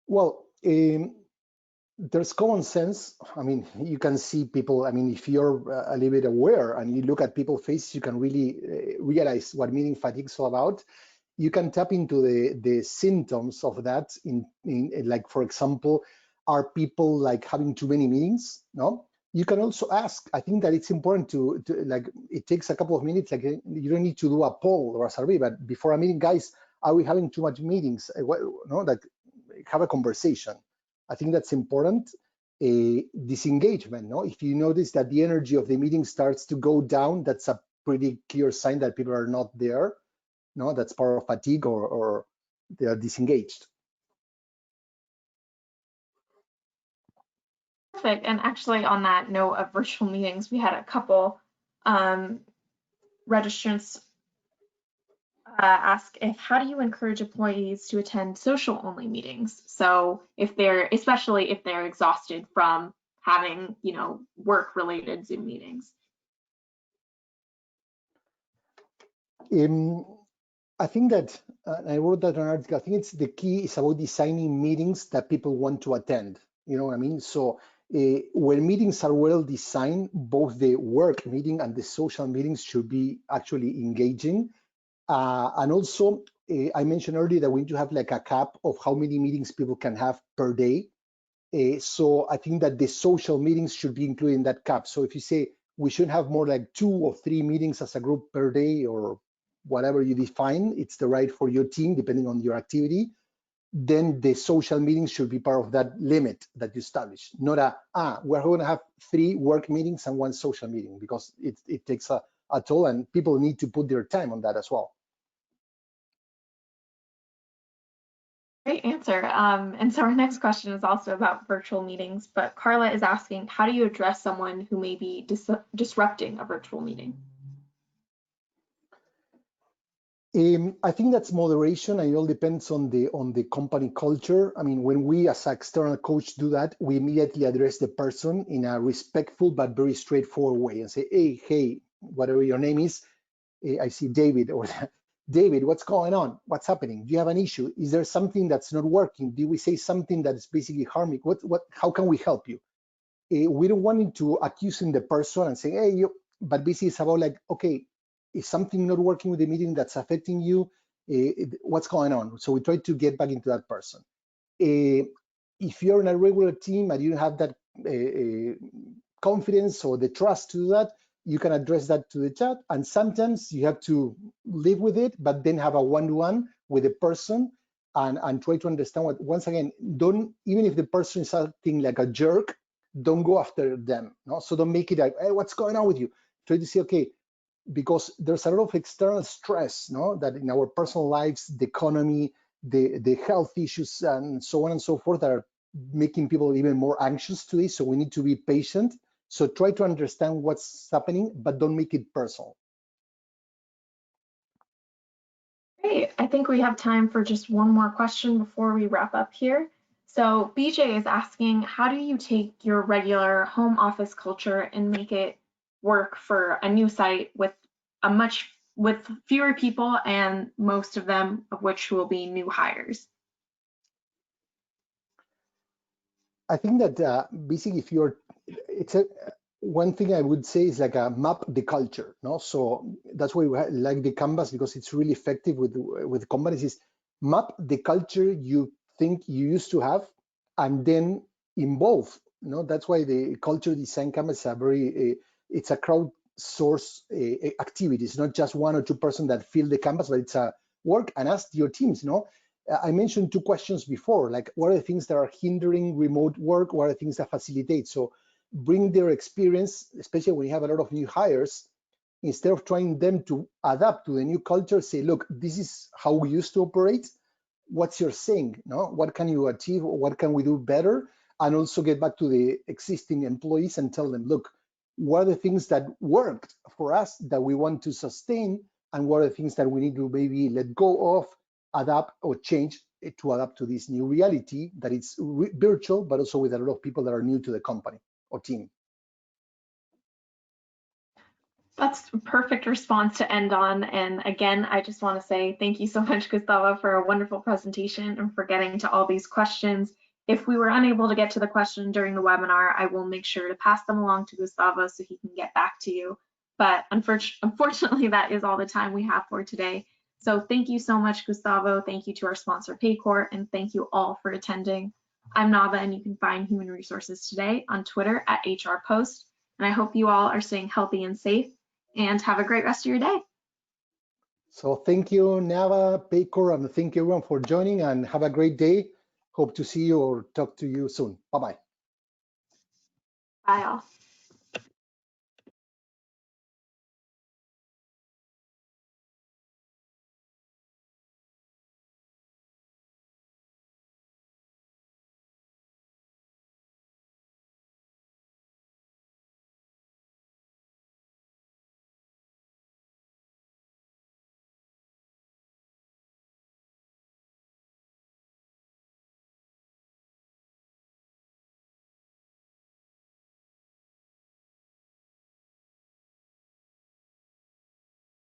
Well, there's common sense. I mean, you can see people, I mean, if you're a little bit aware and you look at people's faces, you can really realize what meeting fatigue is all about. You can tap into the symptoms of that in like, for example, are people like having too many meetings? No. You can also ask, I think that it's important to like, it takes a couple of minutes, like you don't need to do a poll or a survey, but before a meeting, guys, are we having too much meetings? No, like have a conversation. I think that's important. Disengagement, no? If you notice that the energy of the meeting starts to go down, that's a pretty clear sign that people are not there. No, that's part of fatigue, or they are disengaged. Perfect. And actually, on that note of virtual meetings, we had a couple registrants ask how do you encourage employees to attend social only meetings? So if they're, especially if they're exhausted from having, work related Zoom meetings. I think that I wrote that in an article. I think it's the key is about designing meetings that people want to attend. You know what I mean? So when meetings are well designed, both the work meeting and the social meetings should be actually engaging. And also, I mentioned earlier that we need to have like a cap of how many meetings people can have per day. So I think that the social meetings should be included in that cap. So if you say we should have more like 2 or 3 meetings as a group per day, or whatever you define, it's the right for your team, depending on your activity, then the social meetings should be part of that limit that you establish. Not we're going to have 3 work meetings and 1 social meeting, because it takes a toll, and people need to put their time on that as well. Great answer. And so our next question is also about virtual meetings, but Carla is asking, how do you address someone who may be disrupting a virtual meeting? I think that's moderation, and it all depends on the company culture. I mean, when we as an external coach do that, we immediately address the person in a respectful but very straightforward way and say, hey, whatever your name is, I see David, or David, what's going on? What's happening? Do you have an issue? Is there something that's not working? Did we say something that is basically harming? How can we help you? We don't want to accusing the person and saying, hey, but basically it's about like, okay, is something not working with the meeting that's affecting you? What's going on? So we try to get back into that person. If you're in a regular team and you don't have that confidence or the trust to do that, you can address that to the chat. And sometimes you have to live with it, but then have a one-to-one with the person and try to understand what, once again, don't, even if the person is acting like a jerk, don't go after them. No? So don't make it like, hey, what's going on with you? Try to say, okay, because there's a lot of external stress, no, that in our personal lives, the economy, the health issues, and so on and so forth, that are making people even more anxious today. So we need to be patient. So try to understand what's happening, but don't make it personal. Great. I think we have time for just one more question before we wrap up here. So BJ is asking, how do you take your regular home office culture and make it work for a new site with fewer people, and most of them of which will be new hires? I think that basically, if you're, one thing I would say is like a map the culture, no? So that's why we like the canvas, because it's really effective with companies. Is map the culture you think you used to have, and then involve. That's why the culture design canvas is it's a crowdsource activity. It's not just 1 or 2 person that fill the canvas, but it's a work and ask your teams. I mentioned 2 questions before, like what are the things that are hindering remote work? What are the things that facilitate? So bring their experience, especially when you have a lot of new hires. Instead of trying them to adapt to the new culture, say, look, this is how we used to operate. What's your saying? What can you achieve? What can we do better? And also get back to the existing employees and tell them, look, what are the things that worked for us that we want to sustain? And what are the things that we need to maybe let go of, adapt or change to adapt to this new reality that it's virtual, but also with a lot of people that are new to the company or team. That's a perfect response to end on. And again, I just want to say thank you so much, Gustavo, for a wonderful presentation and for getting to all these questions. If we were unable to get to the question during the webinar, I will make sure to pass them along to Gustavo so he can get back to you. But unfortunately, that is all the time we have for today. So thank you so much, Gustavo. Thank you to our sponsor, Paycor, and thank you all for attending. I'm Nava, and you can find Human Resources Today on Twitter at HRPost. And I hope you all are staying healthy and safe, and have a great rest of your day. So thank you, Nava, Paycor, and thank you everyone for joining, and have a great day. Hope to see you or talk to you soon. Bye-bye. Bye all.